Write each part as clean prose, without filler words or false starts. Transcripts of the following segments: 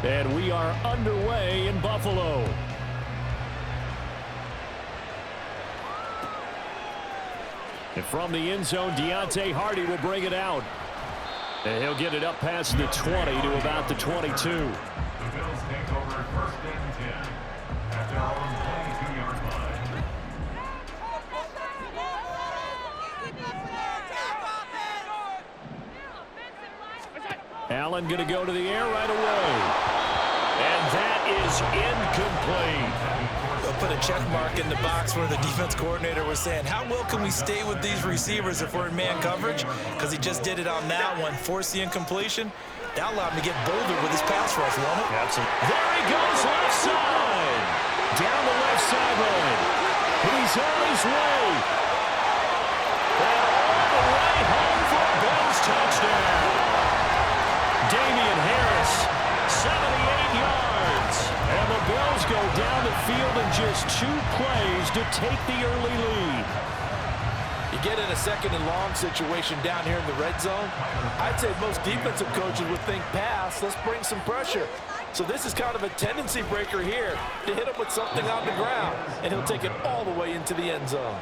And we are underway in Buffalo. And from the end zone, Deontay Hardy will bring it out. And he'll get it up past the 20 to about the 22. The Bills take over first and 10 at their own 22-yard line. Allen going to go to the air right away. And that is incomplete. They'll put a check mark in the box where the defense coordinator was saying, how well can we stay with these receivers if we're in man coverage? Because he just did it on that one, forced the incompletion. That allowed him to get bolder with his pass rush, won't it? There he goes, left side. Down the left sideline. He's on his way. And all the way home for a Bills touchdown. Damian Harris, 78 yards. And the Bills go down the field in just 2 plays to take the early lead. You get in a second and long situation down here in the red zone, I'd say most defensive coaches would think pass, let's bring some pressure. So this is kind of a tendency breaker here to hit him with something on the ground, and he'll take it all the way into the end zone.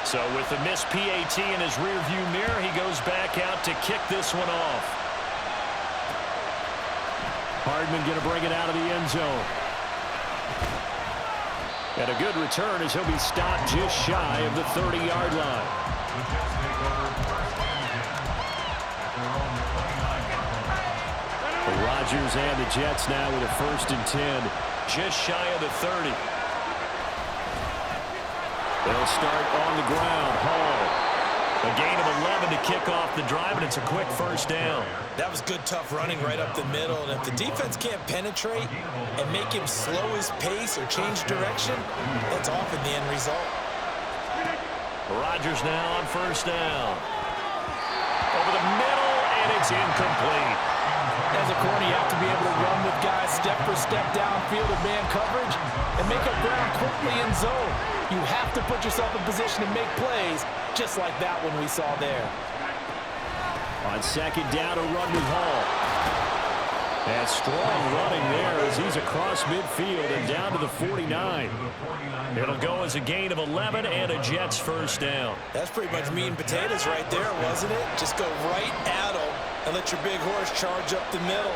So with the missed PAT in his rearview mirror, he goes back out to kick this one off. Hardman going to bring it out of the end zone. And a good return as he'll be stopped just shy of the 30-yard line. The Rodgers and the Jets now with a 1st and 10, just shy of the 30. They'll start on the ground. Hall. A gain of 11 to kick off the drive, and it's a quick 1st down. That was good, tough running right up the middle. And if the defense can't penetrate and make him slow his pace or change direction, that's often the end result. Rodgers now on 1st down. Over the middle, and it's incomplete. As a corner, you have to be able to run with guys step for step downfield in man coverage and make up ground quickly in zone. You have to put yourself in position to make plays, just like that one we saw there. On 2nd down, a run with Hall. And strong running there as he's across midfield and down to the 49. It'll go as a gain of 11 and a Jets 1st down. That's pretty much meat and potatoes right there, wasn't it? Just go right at him and let your big horse charge up the middle.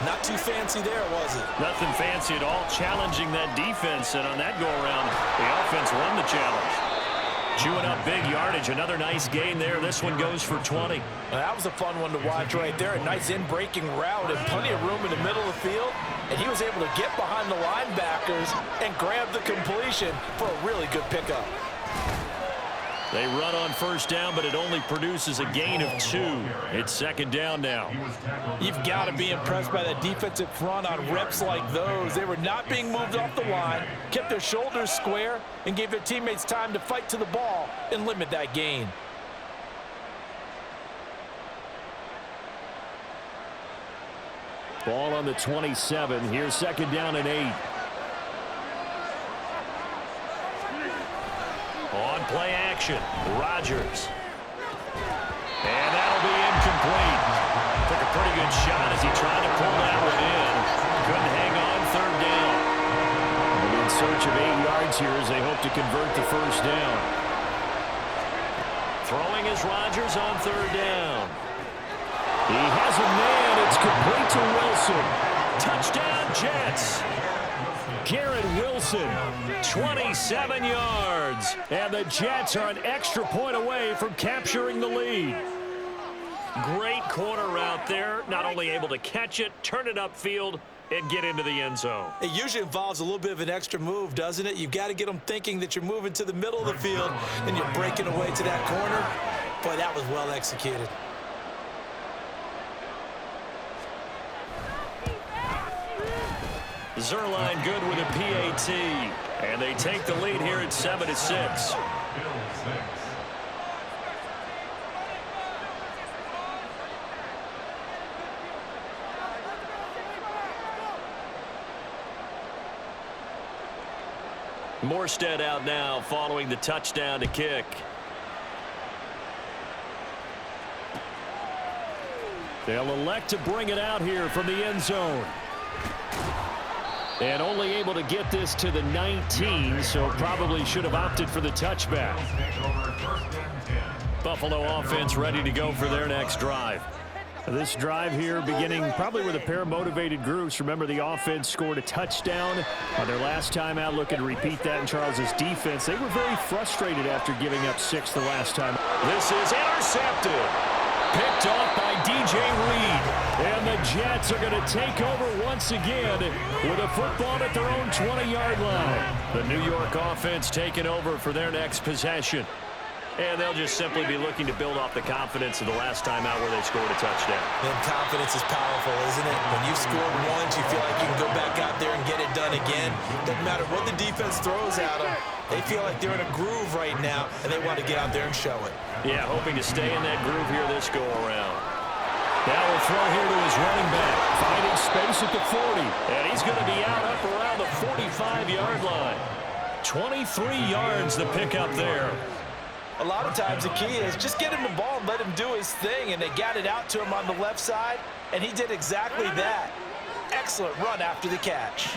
Not too fancy there, was it? Nothing fancy at all, challenging that defense, and on that go-around, the offense won the challenge. Chewing up big yardage, another nice gain there. This one goes for 20. Well, that was a fun one to watch right there. A nice in-breaking route and plenty of room in the middle of the field, and he was able to get behind the linebackers and grab the completion for a really good pickup. They run on 1st down, but it only produces a gain of 2. It's 2nd down now. You've got to be impressed by that defensive front on reps like those. They were not being moved off the line, kept their shoulders square, and gave their teammates time to fight to the ball and limit that gain. Ball on the 27. Here's 2nd down and 8. On play action, Rodgers. And that'll be incomplete. Took a pretty good shot as he tried to pull that one in. Couldn't hang on 3rd down. And in search of 8 yards here as they hope to convert the 1st down. Throwing is Rodgers on 3rd down. He has a man. It's complete to Wilson. Touchdown, Jets. Garrett Wilson, 27 yards. And the Jets are an extra point away from capturing the lead. Great corner route there. Not only able to catch it, turn it upfield, and get into the end zone. It usually involves a little bit of an extra move, doesn't it? You've got to get them thinking that you're moving to the middle of the field and you're breaking away to that corner. Boy, that was well executed. Zerline good with a PAT. And they take the lead here at 7-6. Morstead out now following the touchdown to kick. They'll elect to bring it out here from the end zone. And only able to get this to the 19, so probably should have opted for the touchback. Buffalo offense ready to go for their next drive. This drive here beginning probably with a pair of motivated groups. Remember, the offense scored a touchdown on their last time out. Looking to repeat that in Charles's defense. They were very frustrated after giving up 6 the last time. This is intercepted. Picked off by DJ Reed. And the Jets are going to take over once again with a football at their own 20-yard line. The New York offense taking over for their next possession. And they'll just simply be looking to build off the confidence of the last time out where they scored a touchdown. And confidence is powerful, isn't it? When you've scored once, you feel like you can go back out there and get it done again. Doesn't matter what the defense throws at them. They feel like they're in a groove right now, and they want to get out there and show it. Yeah, hoping to stay in that groove here this go-around. Now we'll throw here to his running back. Finding space at the 40. And he's going to be out up around the 45-yard line. 23 yards the pick up there. A lot of times the key is just get him the ball and let him do his thing, and they got it out to him on the left side, and he did exactly that. Excellent run after the catch.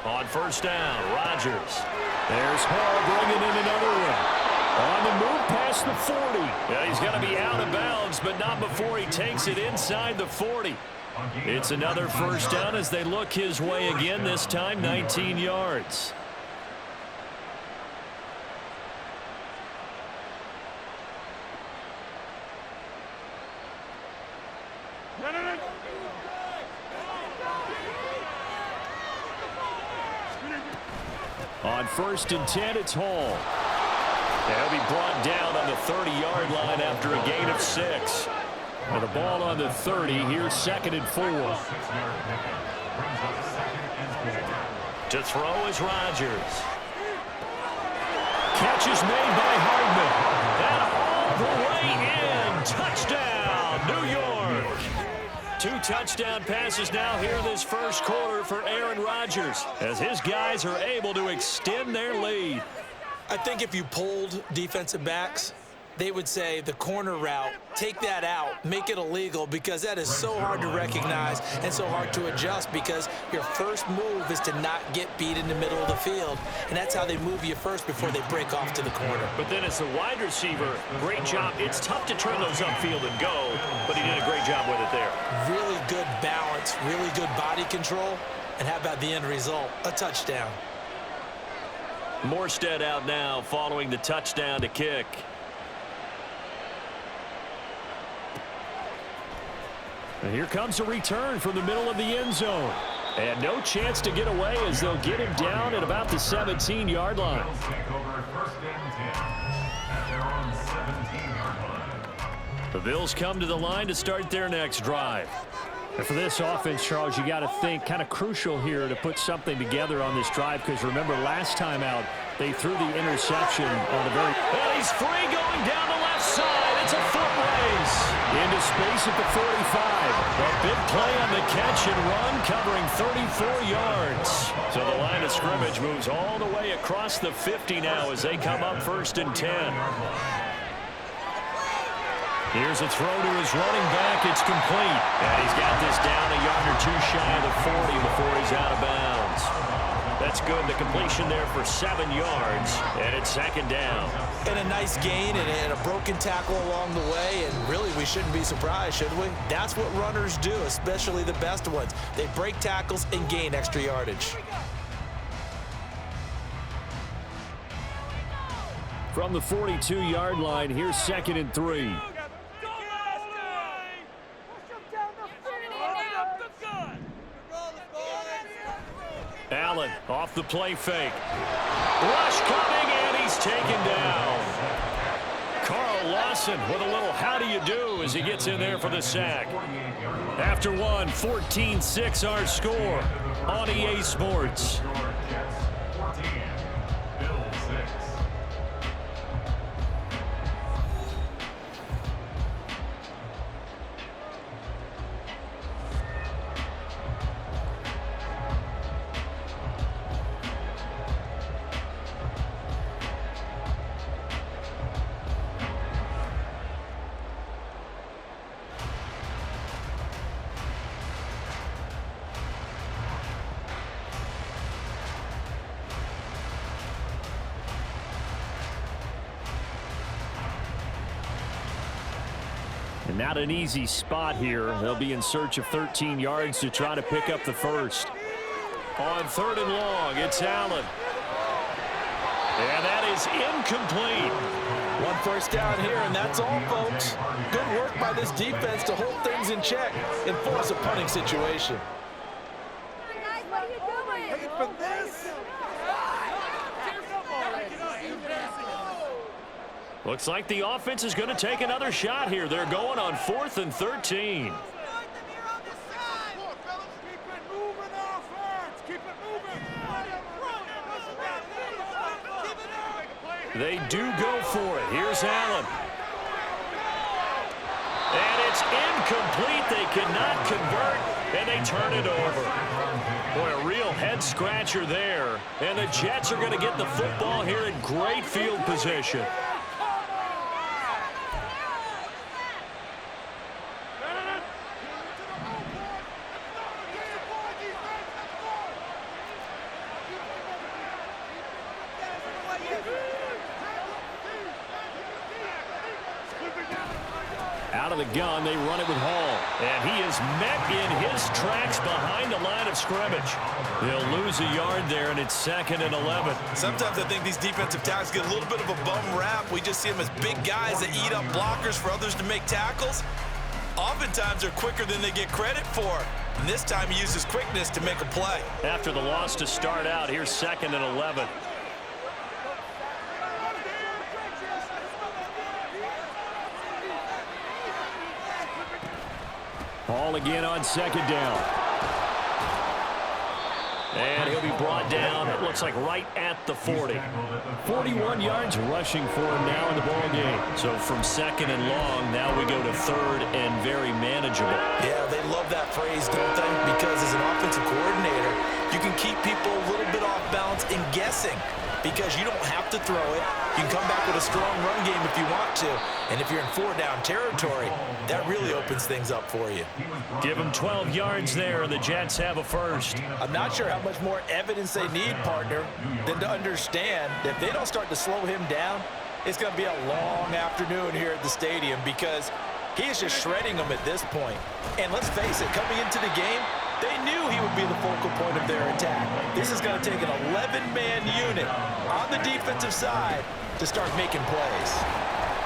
On first down, Rodgers. There's Hall bringing in another one. On the move past the 40. Yeah, he's going to be out of bounds, but not before he takes it inside the 40. It's another first down as they look his way again, this time 19 yards. On first and 10, it's Hall. They'll be brought down on the 30-yard line after a gain of 6. With the ball on the 30, here's 2nd and 4. To throw is Rodgers. Catch is made by Hardman. And all the way in. Touchdown, New York. 2 touchdown passes now here in this first quarter for Aaron Rodgers, as his guys are able to extend their lead. I think if you polled defensive backs, they would say the corner route, take that out, make it illegal, because that is so hard to recognize and so hard to adjust, because your first move is to not get beat in the middle of the field, and that's how they move you first before they break off to the corner. But then as the wide receiver, great job. It's tough to turn those upfield and go, but he did a great job with it there. Really good balance, really good body control, and how about the end result? A touchdown. Morstead out now following the touchdown to kick. And here comes a return from the middle of the end zone. And no chance to get away as they'll get him down at about the 17-yard line. The Bills come to the line to start their next drive. And for this offense, Charles, you got to think kind of crucial here to put something together on this drive, because remember last time out they threw the interception on the very... And he's free going down the left side. It's a foot race. Into space at the 45. A big play on the catch and run, covering 34 yards. So the line of scrimmage moves all the way across the 50 now as they come up 1st and 10. Here's a throw to his running back. It's complete. And he's got this down a yard or 2 shy of the 40 before he's out of bounds. That's good. The completion there for 7 yards. And it's 2nd down. And a nice gain and a broken tackle along the way. And really, we shouldn't be surprised, should we? That's what runners do, especially the best ones. They break tackles and gain extra yardage. From the 42-yard line, here's 2nd and 3. Allen off the play fake. Rush coming, and he's taken down. Carl Lawson with a little how do you do as he gets in there for the sack. After one, 14-6 our score on EA Sports. And not an easy spot here. They'll be in search of 13 yards to try to pick up the first. On 3rd and long, it's Allen. And that is incomplete. One first down here, and that's all, folks. Good work by this defense to hold things in check and force a punting situation. What are you doing? Wait for this. Looks like the offense is going to take another shot here. They're going on 4th and 13. They do go for it. Here's Allen. And it's incomplete. They cannot convert, and they turn it over. Boy, a real head-scratcher there. And the Jets are going to get the football here in great field position. Out of the gun, they run it with Hall. And he is met in his tracks behind the line of scrimmage. They'll lose a yard there, and it's 2nd and 11. Sometimes I think these defensive tackles get a little bit of a bum rap. We just see them as big guys that eat up blockers for others to make tackles. Oftentimes, they're quicker than they get credit for. And this time, he uses quickness to make a play. After the loss to start out, here's 2nd and 11. Hall again on 2nd down. And he'll be brought down, it looks like right at the 40. 41 yards rushing for him now in the ball game. So from 2nd and long, now we go to 3rd and very manageable. Yeah, they love that phrase, don't they? Because as an offensive coordinator, you can keep people a little bit off balance and guessing because you don't have to throw it. You can come back with a strong run game if you want to. And if you're in 4-down territory, that really opens things up for you. Give them 12 yards there, and the Jets have a first. I'm not sure how much more evidence they need, partner, than to understand that if they don't start to slow him down, it's going to be a long afternoon here at the stadium because he is just shredding them at this point. And let's face it, coming into the game, they knew he would be the focal point of their attack. This is going to take an 11-man unit on the defensive side to start making plays.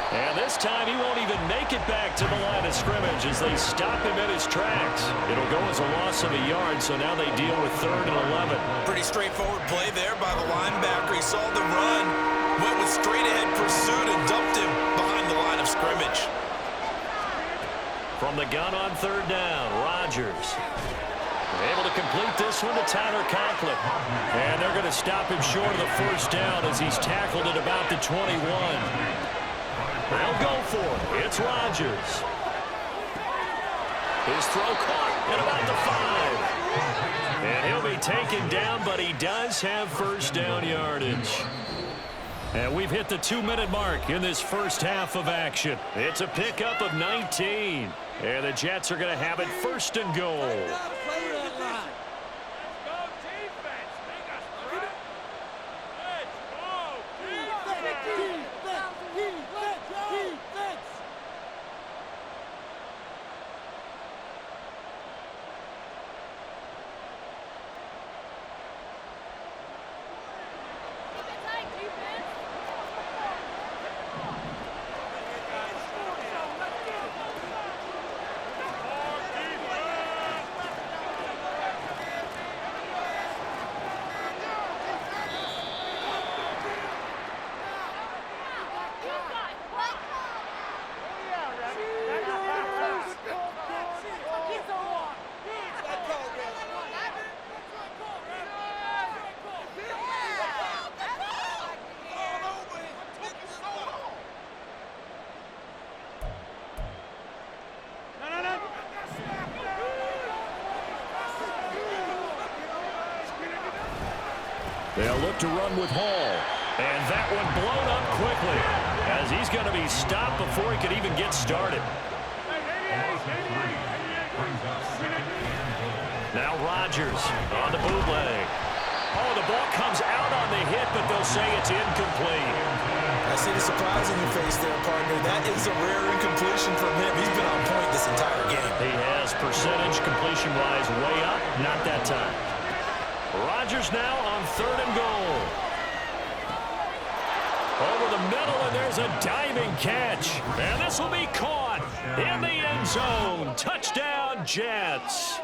And this time he won't even make it back to the line of scrimmage as they stop him in his tracks. It'll go as a loss of a yard, so now they deal with 3rd and 11. Pretty straightforward play there by the linebacker. He saw the run, went with straight-ahead pursuit, and dumped him behind the line of scrimmage. From the gun on 3rd down, Rodgers. Able to complete this one to Tyler Conklin. And they're going to stop him short of the first down as he's tackled at about the 21. They'll go for it. It's Rodgers. His throw caught at about the 5. And he'll be taken down, but he does have first down yardage. And we've hit the 2-minute mark in this first half of action. It's a pickup of 19. And the Jets are going to have it 1st and goal. They'll look to run with Hall. And that one blown up quickly as he's going to be stopped before he could even get started. Now Rodgers on the bootleg. Oh, the ball comes out on the hit, but they'll say it's incomplete. I see the surprise in your face there, partner. That is a rare incompletion from him. He's been on this entire game. He has percentage completion-wise way up. Not that time. Rodgers now on 3rd and goal. Over the middle, and there's a diving catch. And this will be caught in the end zone. Touchdown, Jets.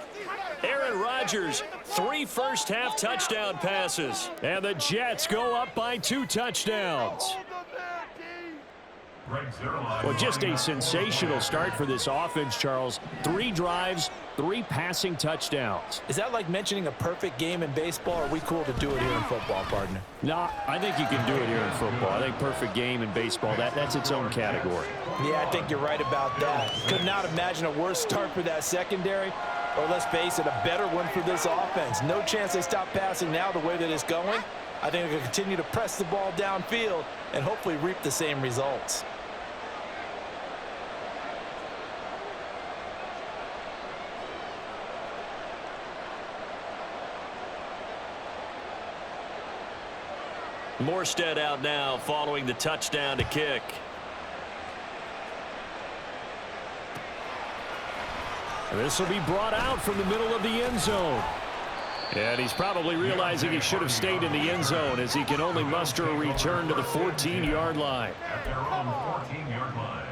Aaron Rodgers, 3 first-half touchdown passes. And the Jets go up by 2 touchdowns. Well, just a sensational start for this offense, Charles. 3 drives, 3 passing touchdowns. Is that like mentioning a perfect game in baseball, or are we cool to do it here in football, partner? No, I think you can do it here in football. I think perfect game in baseball, that's its own category. Yeah, I think you're right about that. Could not imagine a worse start for that secondary, or let's face it, a better one for this offense. No chance they stop passing now the way that it's going. I think they'll continue to press the ball downfield and hopefully reap the same results. Morstead out now following the touchdown to kick. And this will be brought out from the middle of the end zone. And he's probably realizing he should have stayed in the end zone as he can only muster a return to the 14-yard line. At their own 14-yard line.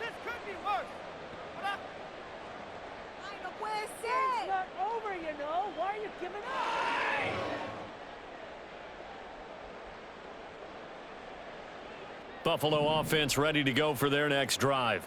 This could be worse. It's not over, you know. Why are you giving up? Buffalo offense ready to go for their next drive.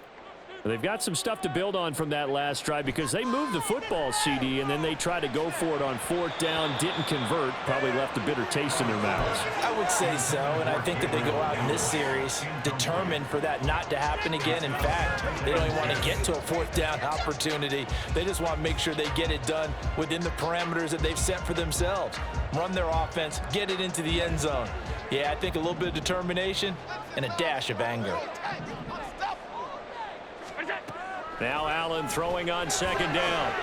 They've got some stuff to build on from that last drive because they moved the football, CD, and then they tried to go for it on 4th down, didn't convert, probably left a bitter taste in their mouths. I would say so, and I think that they go out in this series determined for that not to happen again. In fact, they don't even want to get to a 4th down opportunity. They just want to make sure they get it done within the parameters that they've set for themselves. Run their offense, get it into the end zone. Yeah, I think a little bit of determination and a dash of anger. Now Allen throwing on 2nd down.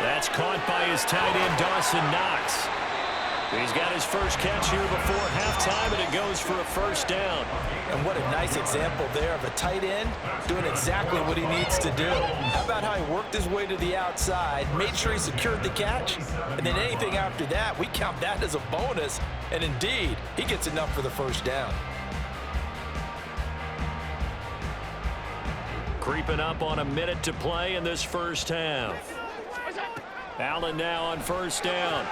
That's caught by his tight end, Dawson Knox. He's got his first catch here before halftime, and it goes for a 1st down. And what a nice example there of a tight end doing exactly what he needs to do. How about how he worked his way to the outside, made sure he secured the catch, and then anything after that, we count that as a bonus. And indeed, he gets enough for the 1st down. Creeping up on a minute to play in this first half. Allen now on 1st down.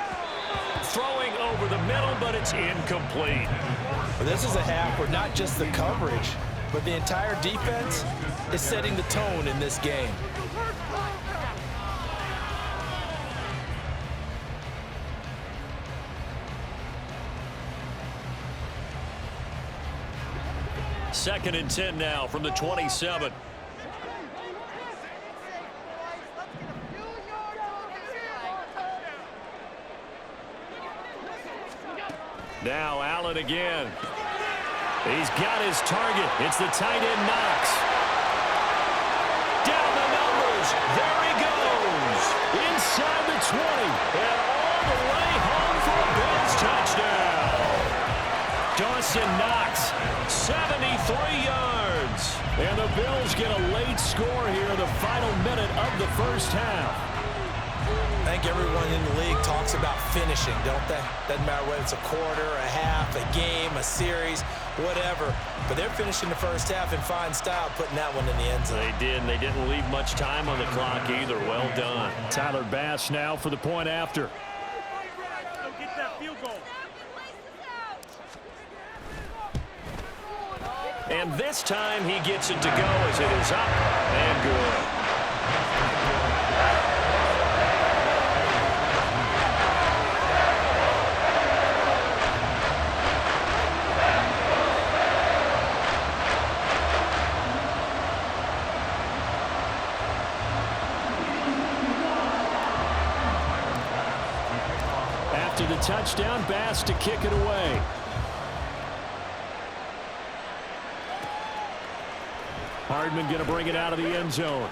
Throwing over the middle, but it's incomplete. Well, this is a half where not just the coverage, but the entire defense is setting the tone in this game. Second and 10 now from the 27. Now Allen again. He's got his target. It's the tight end Knox. Down the numbers. There he goes. Inside the 20. And all the way home for a Bills touchdown. Dawson Knox, 73 yards. And the Bills get a late score here in the final minute of the first half. I think everyone in the league talks about finishing, don't they? Doesn't matter whether it's a quarter, a half, a game, a series, whatever. But they're finishing the first half in fine style, putting that one in the end zone. They did, and they didn't leave much time on the clock either. Well done. Tyler Bass now for the point after. Get that field goal. And this time he gets it to go as it is up and good. After the touchdown, Bass to kick it away. Hardman going to bring it out of the end zone.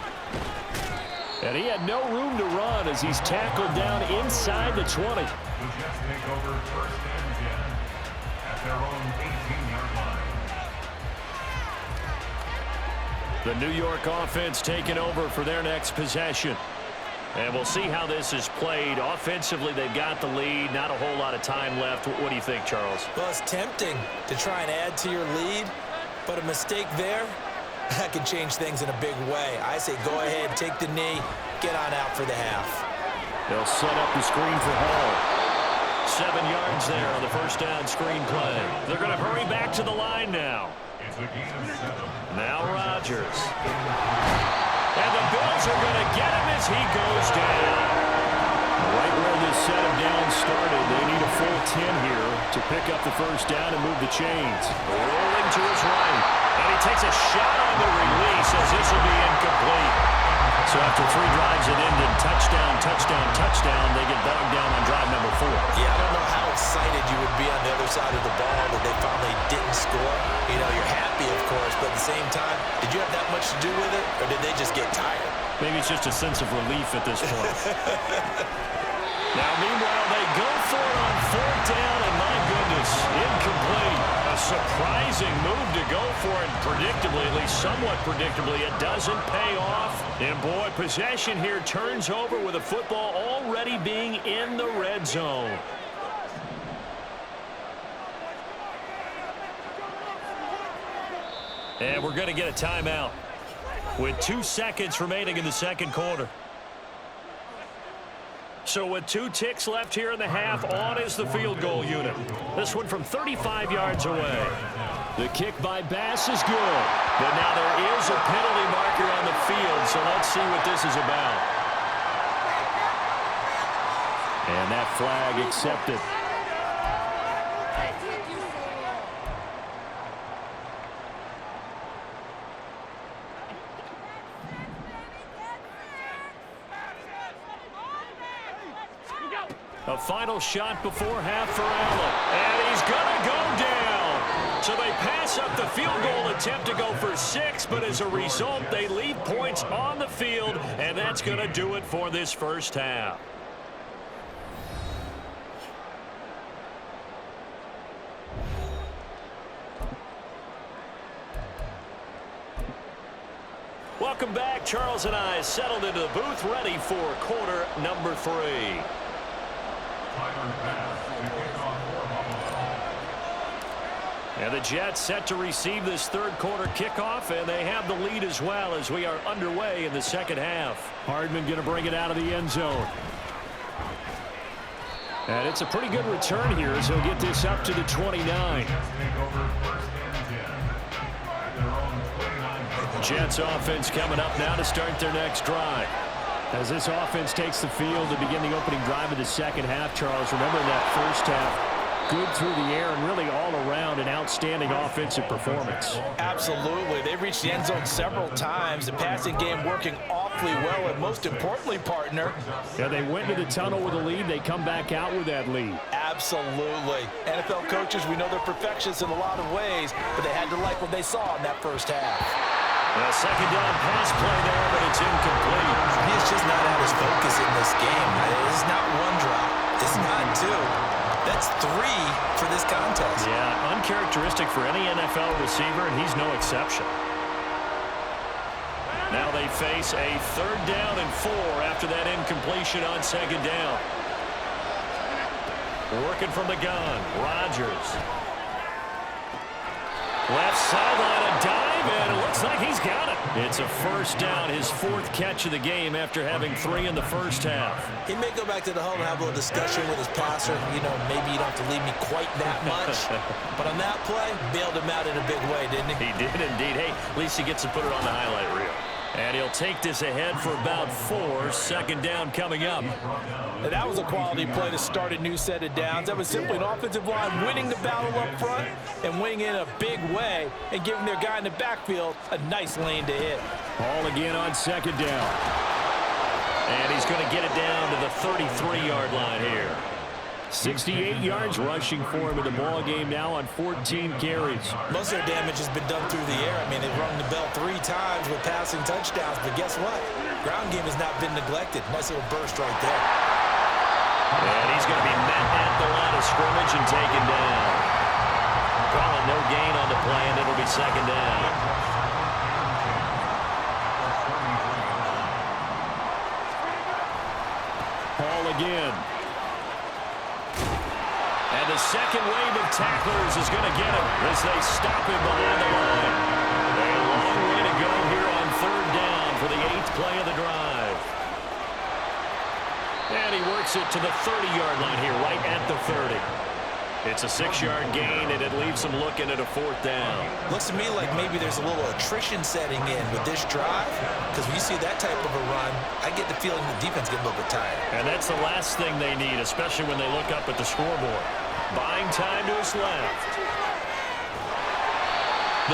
And he had no room to run as he's tackled down inside the 20. The Jets take over 1st and 10 at their own 18-yard line. The New York offense taking over for their next possession. And we'll see how this is played. Offensively, they've got the lead. Not a whole lot of time left. What do you think, Charles? Well, it's tempting to try and add to your lead, but a mistake there, that could change things in a big way. I say go ahead, take the knee, get on out for the half. They'll set up the screen for Hall. 7 yards there on the first down screen play. They're going to hurry back to the line now. Now Rodgers. And the Bills are going to get him as he goes down. Right where this set him down started, they need a full 10 here to pick up the first down and move the chains. Rolling to his right. And he takes a shot on the release as this will be incomplete. So after 3 drives it ended, touchdown, touchdown, touchdown, they get bogged down on drive number 4. Yeah, I don't know how excited you would be on the other side of the ball that they finally didn't score. You know, you're happy, of course, but at the same time, did you have that much to do with it, or did they just get tired? Maybe it's just a sense of relief at this point. Now, meanwhile, they go for it on 4th down, and my goodness, incomplete. A surprising move to go for it, predictably, at least somewhat predictably. It doesn't pay off. And, boy, possession here turns over with the football already being in the red zone. And we're going to get a timeout with 2 seconds remaining in the second quarter. So with 2 ticks left here in the half, on is the field goal unit. This one from 35 yards away. The kick by Bass is good. But now there is a penalty marker on the field, so let's see what this is about. And that flag accepted. A final shot before half for Allen. And he's going to go down. So they pass up the field goal attempt to go for 6, but as a result, they leave points on the field, and that's going to do it for this first half. Welcome back. Charles and I settled into the booth, ready for quarter number 3. And the Jets set to receive this third quarter kickoff, and they have the lead as well as we are underway in the second half. Hardman going to bring it out of the end zone. And it's a pretty good return here as he'll get this up to the 29. Jets offense coming up now to start their next drive. As this offense takes the field to begin the opening drive of the second half, Charles, remember that first half, good through the air and really all around an outstanding offensive performance. Absolutely. They reached the end zone several times. The passing game working awfully well, and most importantly, partner. Yeah, they went into the tunnel with a lead. They come back out with that lead. Absolutely. NFL coaches, we know they're perfectionists in a lot of ways, but they had to like what they saw in that first half. A second down pass play there, but it's incomplete. He's just not at his focus in this game. It's not 1 drop. It's not 2. That's 3 for this contest. Yeah, uncharacteristic for any NFL receiver, and he's no exception. Now they face a 3rd down and 4 after that incompletion on second down. Working from the gun, Rodgers. Left sideline, a dive, and it looks like he's got it. It's a first down, his 4th catch of the game after having 3 in the first half. He may go back to the home and have a little discussion with his passer. You know, maybe you don't have to leave me quite that much. But on that play, bailed him out in a big way, didn't he? He did indeed. Hey, at least he gets to put it on the highlight reel. And he'll take this ahead for about 4. Second down coming up. And that was a quality play to start a new set of downs. That was simply an offensive line winning the battle up front and winning in a big way and giving their guy in the backfield a nice lane to hit. Ball again on second down. And he's going to get it down to the 33-yard line here. 68 yards rushing for him in the ball game now on 14 carries. Most of their damage has been done through the air. I mean, they've rung the bell 3 times with passing touchdowns, but guess what? Ground game has not been neglected. Nice little burst right there. And he's going to be met at the line of scrimmage and taken down. Calling no gain on the play, and it'll be second down. again. And the second wave of tacklers is going to get him as they stop him behind the line. A long way to go here on third down for the 8th play of the drive. And he works it to the 30-yard line here, right at the 30. It's a 6-yard gain, and it leaves them looking at a 4th down. Looks to me like maybe there's a little attrition setting in with this drive, because when you see that type of a run, I get the feeling the defense get a little bit tired. And that's the last thing they need, especially when they look up at the scoreboard. Buying time to his left.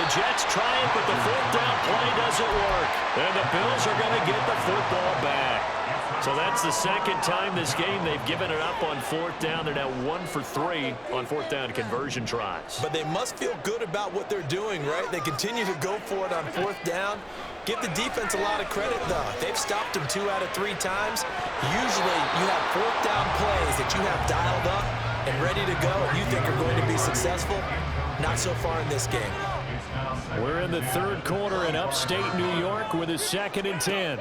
The Jets try it, but the 4th down play doesn't work. And the Bills are going to get the football back. So that's the second time this game they've given it up on 4th down. They're now 1 for 3 on 4th down conversion tries. But they must feel good about what they're doing, right? They continue to go for it on 4th down. Give the defense a lot of credit, though. They've stopped them 2 out of 3 times. Usually you have 4th down plays that you have dialed up and ready to go and you think are going to be successful. Not so far in this game. We're in the 3rd quarter in upstate New York with a 2nd and 10.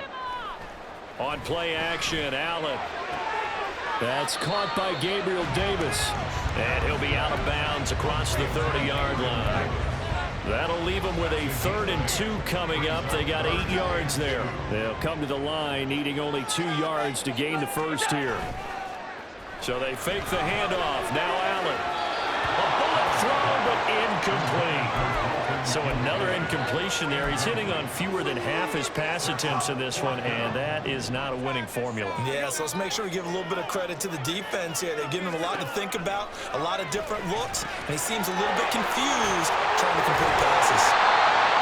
On play action, Allen. That's caught by Gabriel Davis. And he'll be out of bounds across the 30-yard line. That'll leave them with a 3rd and 2 coming up. They got 8 yards there. They'll come to the line needing only 2 yards to gain the first here. So they fake the handoff. Now Allen. A bullet throw, but incomplete. So another incompletion there. He's hitting on fewer than half his pass attempts in this one, and that is not a winning formula. Yeah, so let's make sure we give a little bit of credit to the defense here. They're giving him a lot to think about, a lot of different looks, and he seems a little bit confused trying to complete passes.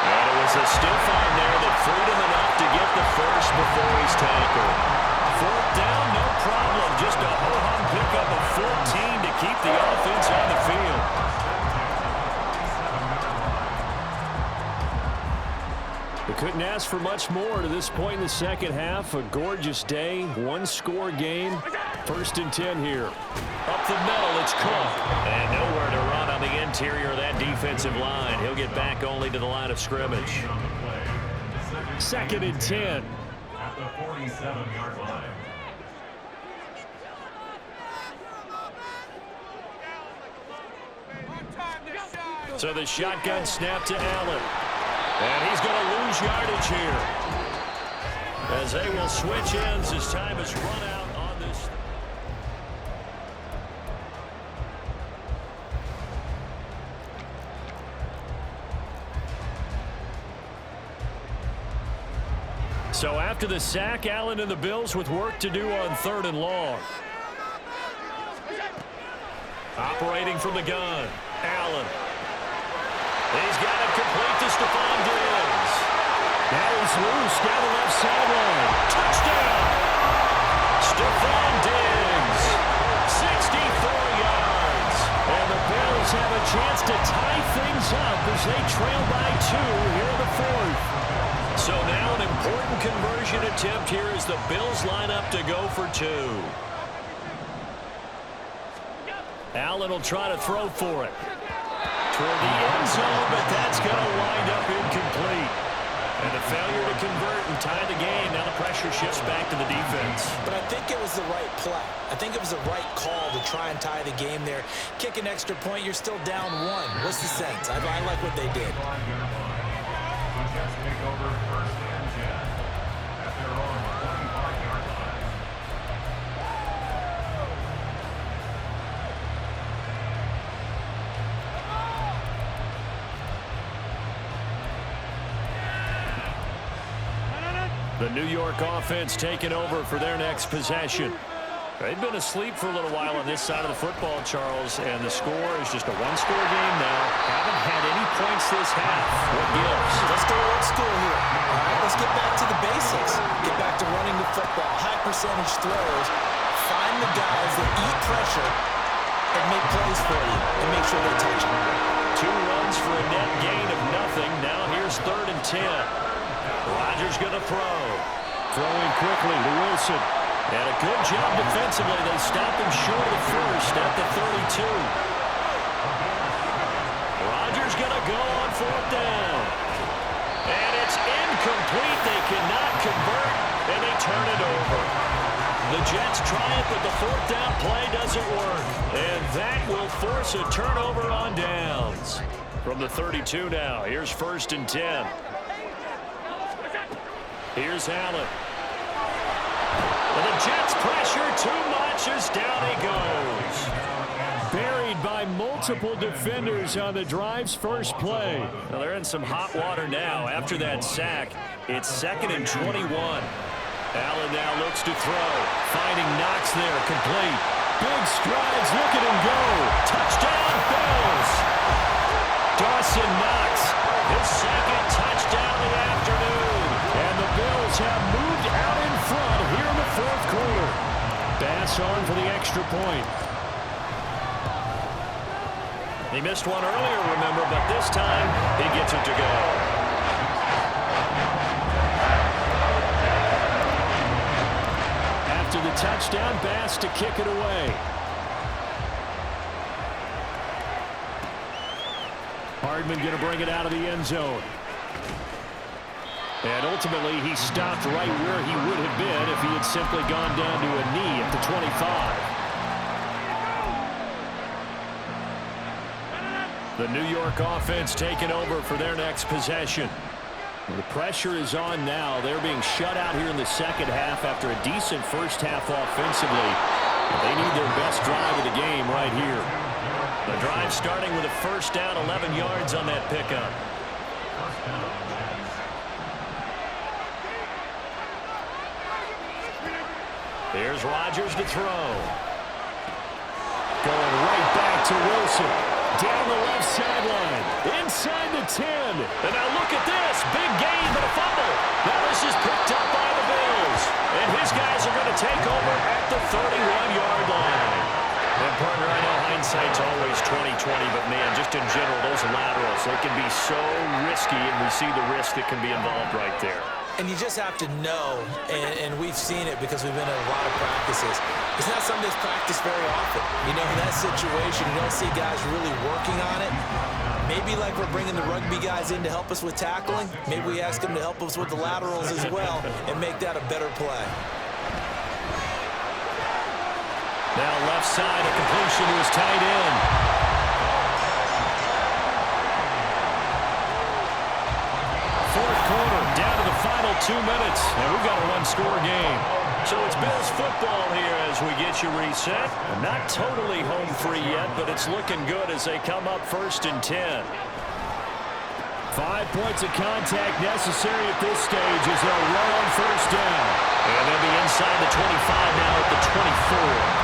And it was a stiff arm there that freed him enough to get the first before he's tackled. 4th down, no problem. Just a ho-hum pickup of 14 to keep the offense on the field. They couldn't ask for much more to this point in the second half. A gorgeous day, 1-score game. 1st and 10 here. Up the middle, it's Cook. And nowhere to run on the interior of that defensive line. He'll get back only to the line of scrimmage. 2nd and 10. At the 47-yard line. So the shotgun snap to Allen. And he's going to lose yardage here. As they will switch ends as time has run out on this. So after the sack, Allen and the Bills with work to do on 3rd and long. Operating from the gun, Allen. He's got it complete to Stephon Diggs. Now he's loose down the left sideline. Touchdown! Stephon Diggs, 64 yards. And the Bills have a chance to tie things up as they trail by 2 here in the 4th. So now an important conversion attempt here as the Bills line up to go for 2. Allen will try to throw for it. Toward the end zone, but that's going to wind up incomplete. And the failure to convert and tie the game. Now the pressure shifts back to the defense. But I think it was the right play. I think it was the right call to try and tie the game there. Kick an extra point, you're still down 1. What's the sense? I like what they did. The Jets take over 1st and 10 at their own 25-yard line. The New York offense taking over for their next possession. They've been asleep for a little while on this side of the football, Charles, and the score is just a 1-score game now. Haven't had any points this half. What gives? Let's go old school here. All right, let's get back to the basics. Get back to running the football, high percentage throws. Find the guys that eat pressure and make plays for you and make sure they touch it. 2 runs for a net gain of nothing. Now here's 3rd and 10. Rodgers going to throw. Throwing quickly to Wilson. And a good job defensively. They stop him short of the first at the 32. Rodgers going to go on 4th down. And it's incomplete. They cannot convert, and they turn it over. The Jets try it, but the fourth down play doesn't work. And that will force a turnover on downs. From the 32 now, here's 1st and 10. Here's Allen. And the Jets pressure too much as down he goes. Buried by multiple defenders on the drive's first play. Well, they're in some hot water now. After that sack, it's 2nd and 21. Allen now looks to throw. Finding Knox there, complete. Big strides, look at him go. Touchdown, Bills. Dawson Knox, his 2nd touchdown of the afternoon. And the Bills have moved out in front here in the 4th quarter. Bass on for the extra point. He missed one earlier, remember, but this time he gets it to go. After the touchdown, Bass to kick it away. Hardman going to bring it out of the end zone. And ultimately, he stopped right where he would have been if he had simply gone down to a knee at the 25. The New York offense taking over for their next possession. The pressure is on now. They're being shut out here in the second half after a decent first half offensively. They need their best drive of the game right here. The drive starting with a 1st down, 11 yards on that pickup. Here's Rodgers to throw. Going right back to Wilson. Down the left sideline. Inside the 10. And now look at this. Big gain, but a fumble. Now this is picked up by the Bills. And his guys are going to take over at the 31-yard line. And, partner, I know hindsight's always 20/20, but, man, just in general, those laterals, they can be so risky, and we see the risk that can be involved right there. And you just have to know, and we've seen it because we've been in a lot of practices. It's not something that's practiced very often. You know, in that situation, you don't see guys really working on it. Maybe like we're bringing the rugby guys in to help us with tackling. Maybe we ask them to help us with the laterals as well and make that a better play. Now left side, a completion to his tight end. Fourth quarter, down to the final 2 minutes, and we've got a one-score game. So it's Bills football here as we get you reset. Not totally home free yet, but it's looking good as they come up 1st and 10. 5 points of contact necessary at this stage as they'll run on 1st down. And they'll be inside the 25 now at the 24.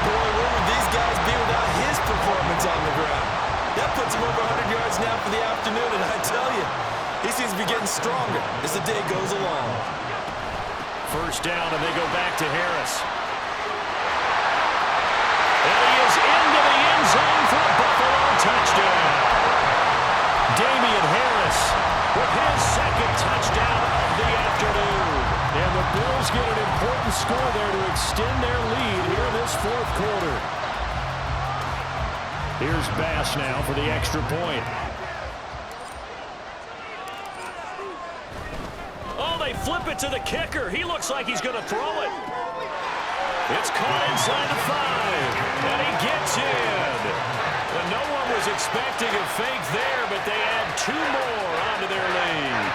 Boy, where would these guys be without his performance on the ground? That puts him over 100 yards now for the afternoon, and I tell you, he seems to be getting stronger as the day goes along. 1st down, and they go back to Harris. And he is into the end zone for a Buffalo touchdown. Damian Harris with his 2nd touchdown of the afternoon. And the Bills get an important score there to extend their lead here in this 4th quarter. Here's Bass now for the extra point. Oh, they flip it to the kicker. He looks like he's going to throw it. It's caught inside the 5. And he gets in. And no one was expecting a fake there, but they add 2 more onto their lead.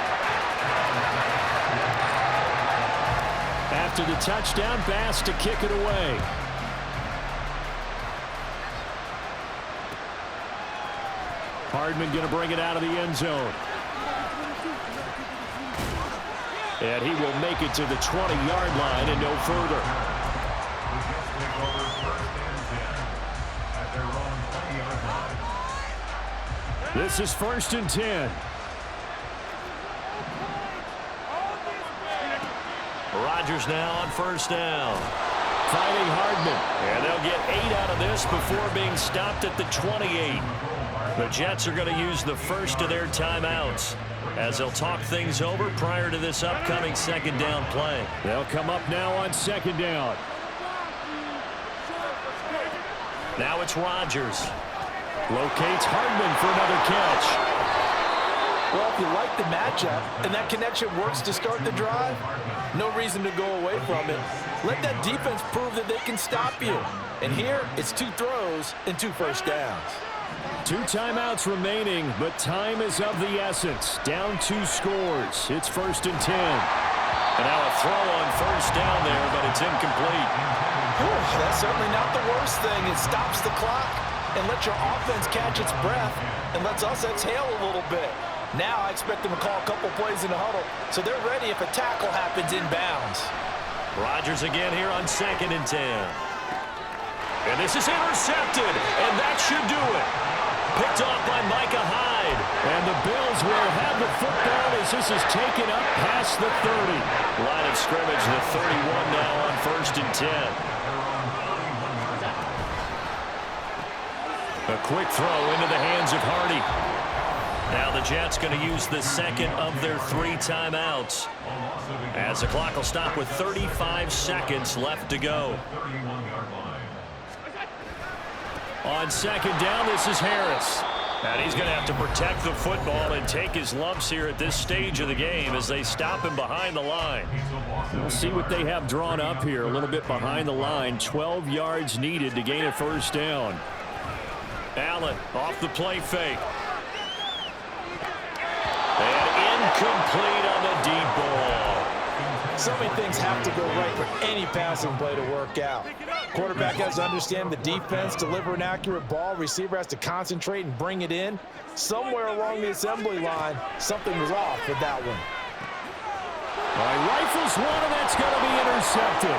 After the touchdown, Bass to kick it away. Hardman going to bring it out of the end zone. And he will make it to the 20-yard line and no further. This is 1st and 10. Rodgers now on 1st down. Fighting Hardman. And they'll get 8 out of this before being stopped at the 28. The Jets are going to use the first of their timeouts as they'll talk things over prior to this upcoming 2nd down play. They'll come up now on 2nd down. Now it's Rodgers. Locates Hardman for another catch. Well, if you like the matchup and that connection works to start the drive, no reason to go away from it. Let that defense prove that they can stop you. And here, it's 2 throws and 2 first downs. 2 timeouts remaining, but time is of the essence. Down 2 scores. It's 1st and 10. And now a throw on first down there, but it's incomplete. Whew, that's certainly not the worst thing. It stops the clock and lets your offense catch its breath and lets us exhale a little bit. Now I expect them to call a couple plays in the huddle, so they're ready if a tackle happens inbounds. Rodgers again here on 2nd and 10. And this is intercepted, and that should do it. Picked off by Micah Hyde. And the Bills will have the football as this is taken up past the 30. Line of scrimmage, the 31 now on 1st and 10. A quick throw into the hands of Hardy. Now the Jets going to use the 2nd of their 3 timeouts, as the clock will stop with 35 seconds left to go. On 2nd down, this is Harris. And he's going to have to protect the football and take his lumps here at this stage of the game as they stop him behind the line. We'll see what they have drawn up here, a little bit behind the line. 12 yards needed to gain a first down. Allen off the play fake. And incomplete on the deep ball. So many things have to go right for any passing play to work out. Quarterback has to understand the defense, deliver an accurate ball. Receiver has to concentrate and bring it in. Somewhere along the assembly line, something was off with that one. All right, rifles one, and that's going to be intercepted.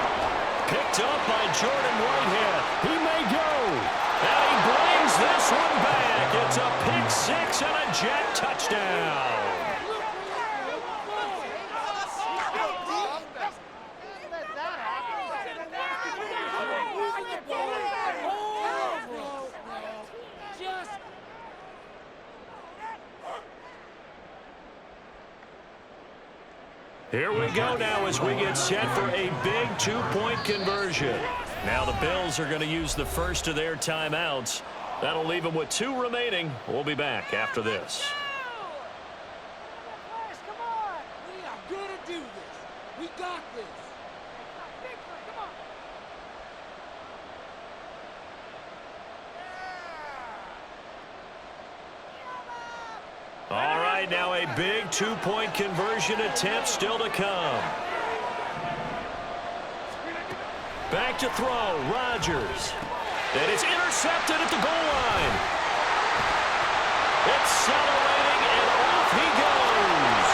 Picked up by Jordan Whitehead. He may go. And he brings this one back. It's a pick 6 and a Jet touchdown. Here we go now as we get set for a big 2-point conversion. Now the Bills are going to use the first of their timeouts. That'll leave them with 2 remaining. We'll be back after this. Come on. We are going to do this. We got this. Come on. All right, now a big 2-point conversion attempt still to come. Back to throw, Rodgers. And it's intercepted at the goal line. Accelerating, and off he goes.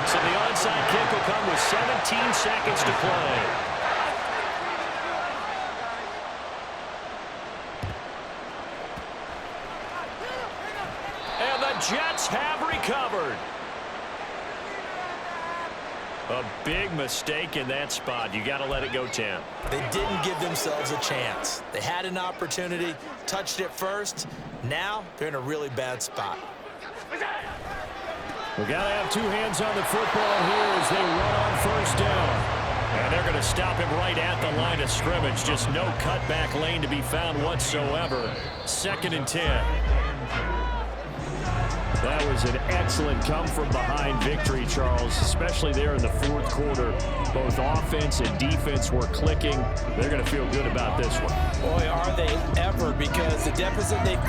So the onside kick will come with 17 seconds to play. Jets have recovered. A big mistake in that spot. You got to let it go, Tim. They didn't give themselves a chance. They had an opportunity, touched it first. Now they're in a really bad spot. We got to have 2 hands on the football here as they run on first down. And they're going to stop him right at the line of scrimmage. Just no cutback lane to be found whatsoever. 2nd and 10. That was an excellent come-from-behind victory, Charles, especially there in the 4th quarter. Both offense and defense were clicking. They're going to feel good about this one. Boy, are they ever, because the deficit they